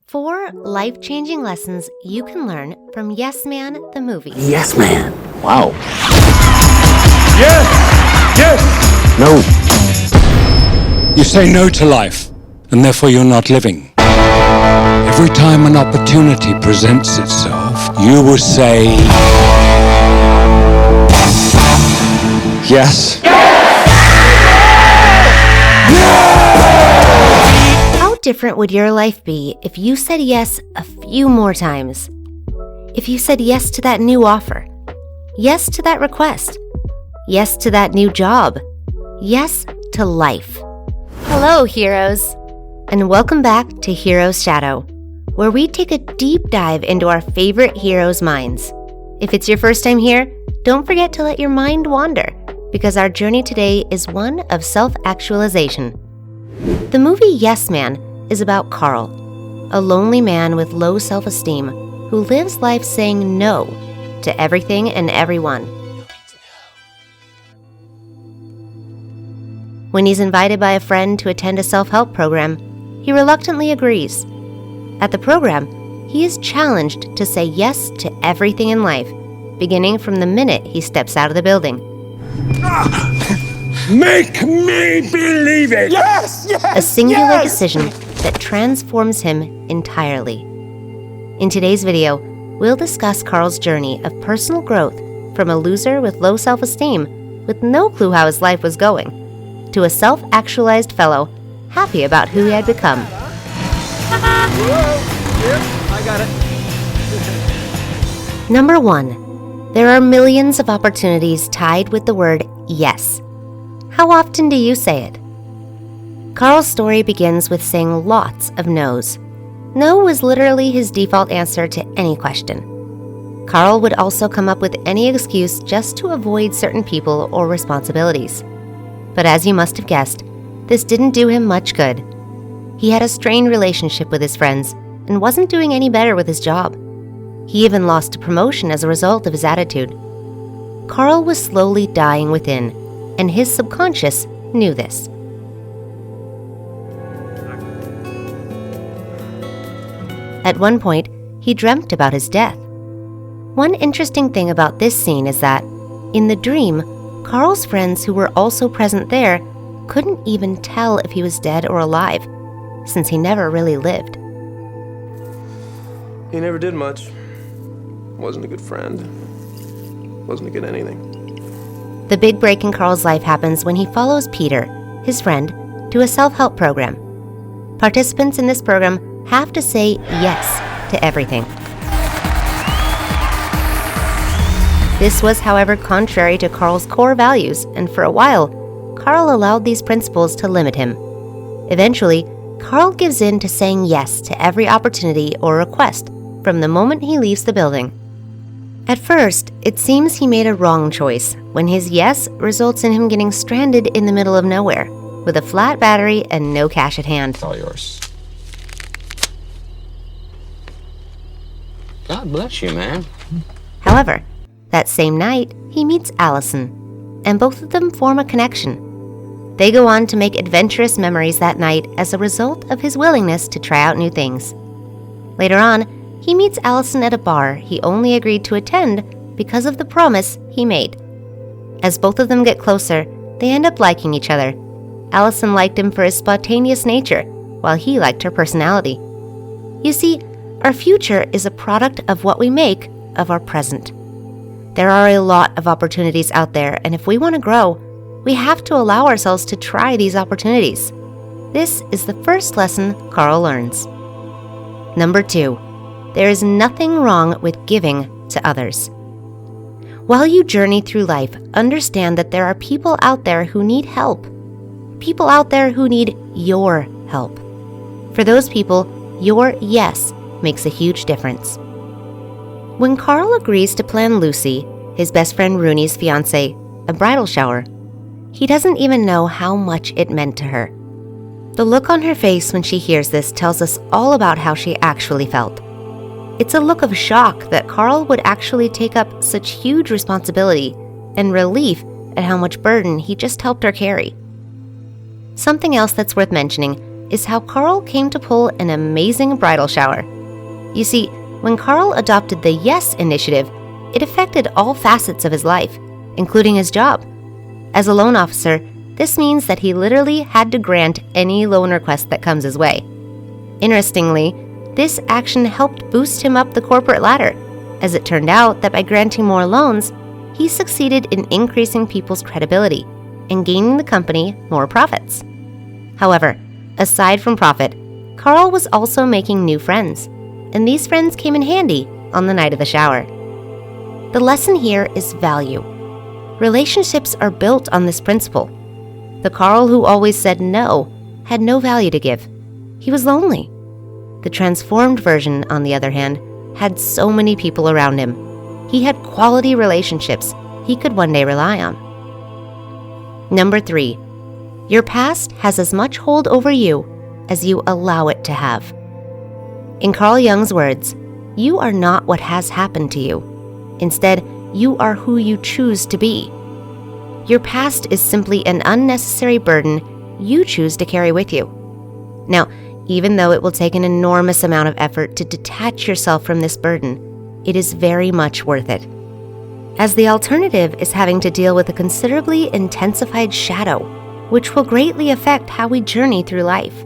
4 life-changing lessons you can learn from Yes Man, the movie. Yes, man. Wow. Yes! Yes! No. You say no to life, and therefore you're not living. Every time an opportunity presents itself, you will say... Yes. How different would your life be if you said yes a few more times? If you said yes to that new offer, yes to that request, yes to that new job, yes to life. Hello, heroes, and welcome back to Hero's Shadow, where we take a deep dive into our favorite heroes' minds. If it's your first time here, don't forget to let your mind wander, because our journey today is one of self-actualization. The movie Yes Man is about Carl, a lonely man with low self-esteem who lives life saying no to everything and everyone. When he's invited by a friend to attend a self-help program, he reluctantly agrees. At the program, he is challenged to say yes to everything in life, beginning from the minute he steps out of the building. Make me believe it! Yes! Yes! A singular yes! decision that transforms him entirely. In today's video, we'll discuss Carl's journey of personal growth from a loser with low self-esteem with no clue how his life was going, to a self-actualized fellow happy about who he had become. Yep, I got it. Number 1. There are millions of opportunities tied with the word yes. How often do you say it? Carl's story begins with saying lots of no's. No was literally his default answer to any question. Carl would also come up with any excuse just to avoid certain people or responsibilities. But as you must have guessed, this didn't do him much good. He had a strained relationship with his friends and wasn't doing any better with his job. He even lost a promotion as a result of his attitude. Carl was slowly dying within, and his subconscious knew this. At one point, he dreamt about his death. One interesting thing about this scene is that, in the dream, Carl's friends who were also present there couldn't even tell if he was dead or alive, since he never really lived. He never did much. Wasn't a good friend. Wasn't a good anything. The big break in Carl's life happens when he follows Peter, his friend, to a self-help program. Participants in this program have to say yes to everything. This was, however, contrary to Carl's core values, and for a while, Carl allowed these principles to limit him. Eventually, Carl gives in to saying yes to every opportunity or request from the moment he leaves the building. At first, it seems he made a wrong choice when his yes results in him getting stranded in the middle of nowhere with a flat battery and no cash at hand. All yours. God bless you, man. However, that same night, he meets Allison, and both of them form a connection. They go on to make adventurous memories that night as a result of his willingness to try out new things. Later on, he meets Allison at a bar he only agreed to attend because of the promise he made. As both of them get closer, they end up liking each other. Allison liked him for his spontaneous nature, while he liked her personality. You see, our future is a product of what we make of our present. There are a lot of opportunities out there, and if we want to grow, we have to allow ourselves to try these opportunities. This is the first lesson Carl learns. Number 2. There is nothing wrong with giving to others. While you journey through life, understand that there are people out there who need help. People out there who need your help. For those people, your yes makes a huge difference. When Carl agrees to plan Lucy, his best friend Rooney's fiancée, a bridal shower, he doesn't even know how much it meant to her. The look on her face when she hears this tells us all about how she actually felt. It's a look of shock that Carl would actually take up such huge responsibility and relief at how much burden he just helped her carry. Something else that's worth mentioning is how Carl came to pull an amazing bridal shower. You see, when Carl adopted the Yes initiative, it affected all facets of his life, including his job. As a loan officer, this means that he literally had to grant any loan request that comes his way. Interestingly, this action helped boost him up the corporate ladder, as it turned out that by granting more loans, he succeeded in increasing people's credibility and gaining the company more profits. However, aside from profit, Carl was also making new friends, and these friends came in handy on the night of the shower. The lesson here is value. Relationships are built on this principle. The Carl who always said no had no value to give. He was lonely. The transformed version, on the other hand, had so many people around him. He had quality relationships he could one day rely on. Number 3, your past has as much hold over you as you allow it to have. In Carl Jung's words, you are not what has happened to you. Instead, you are who you choose to be. Your past is simply an unnecessary burden you choose to carry with you. Now, even though it will take an enormous amount of effort to detach yourself from this burden, it is very much worth it. As the alternative is having to deal with a considerably intensified shadow, which will greatly affect how we journey through life.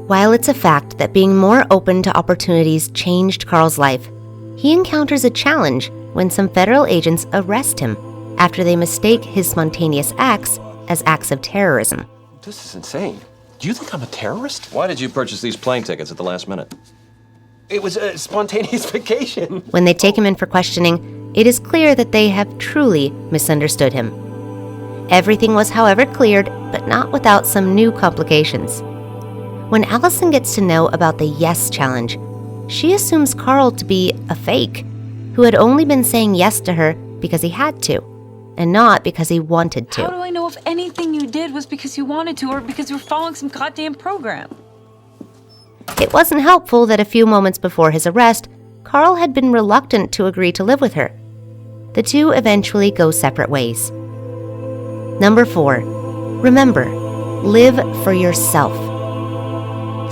While it's a fact that being more open to opportunities changed Carl's life, he encounters a challenge when some federal agents arrest him after they mistake his spontaneous acts as acts of terrorism. This is insane. Do you think I'm a terrorist? Why did you purchase these plane tickets at the last minute? It was a spontaneous vacation. When they take him in for questioning, it is clear that they have truly misunderstood him. Everything was, however, cleared, but not without some new complications. When Allison gets to know about the Yes Challenge, she assumes Carl to be a fake, who had only been saying yes to her because he had to, and not because he wanted to. How do I know if anything you did was because you wanted to or because you were following some goddamn program? It wasn't helpful that a few moments before his arrest, Carl had been reluctant to agree to live with her. The two eventually go separate ways. Number 4, remember, live for yourself.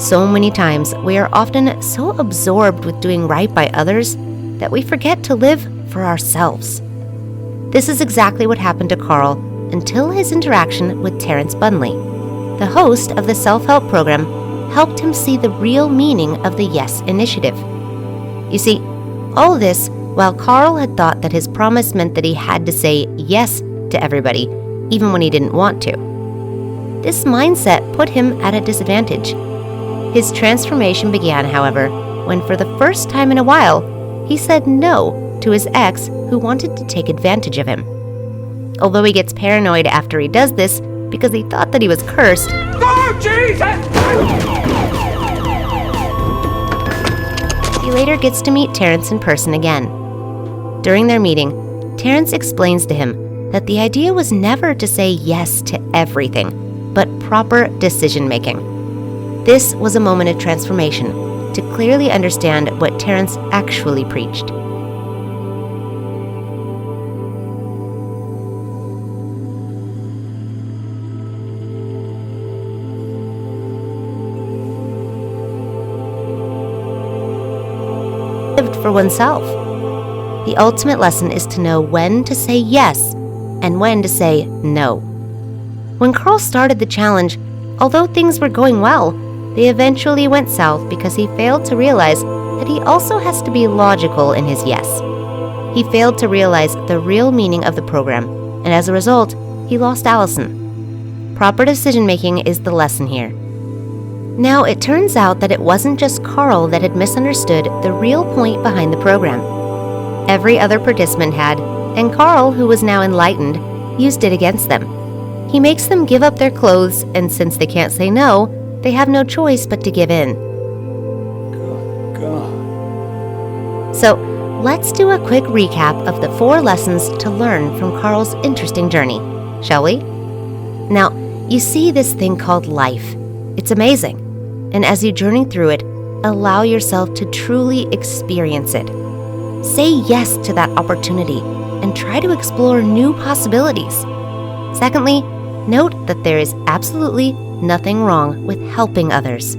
So many times, we are often so absorbed with doing right by others that we forget to live for ourselves. This is exactly what happened to Carl until his interaction with Terrence Bunley. The host of the self-help program helped him see the real meaning of the Yes initiative. You see, all this while Carl had thought that his promise meant that he had to say yes to everybody, even when he didn't want to. This mindset put him at a disadvantage. His transformation began, however, when for the first time in a while, he said no to his ex who wanted to take advantage of him. Although he gets paranoid after he does this because he thought that he was cursed, Oh, Jesus! he later gets to meet Terrence in person again. During their meeting, Terrence explains to him that the idea was never to say yes to everything, but proper decision-making. This was a moment of transformation to clearly understand what Terrence actually preached. Lived for oneself. The ultimate lesson is to know when to say yes and when to say no. When Carl started the challenge, although things were going well, they eventually went south because he failed to realize that he also has to be logical in his yes. He failed to realize the real meaning of the program, and as a result, he lost Allison. Proper decision-making is the lesson here. Now, it turns out that it wasn't just Carl that had misunderstood the real point behind the program. Every other participant had, and Carl, who was now enlightened, used it against them. He makes them give up their clothes, and since they can't say no, they have no choice but to give in. So, let's do a quick recap of the 4 lessons to learn from Carl's interesting journey, shall we? Now, you see this thing called life. It's amazing. And as you journey through it, allow yourself to truly experience it. Say yes to that opportunity and try to explore new possibilities. Secondly, note that there is absolutely nothing wrong with helping others.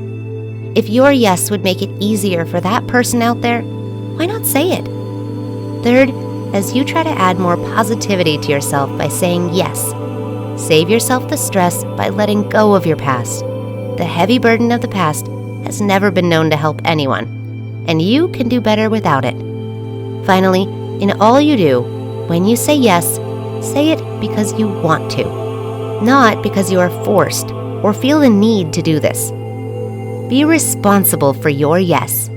If your yes would make it easier for that person out there, why not say it? Third, as you try to add more positivity to yourself by saying yes, save yourself the stress by letting go of your past. The heavy burden of the past has never been known to help anyone, and you can do better without it. Finally, in all you do, when you say yes, say it because you want to, not because you are forced or feel the need to do this. Be responsible for your yes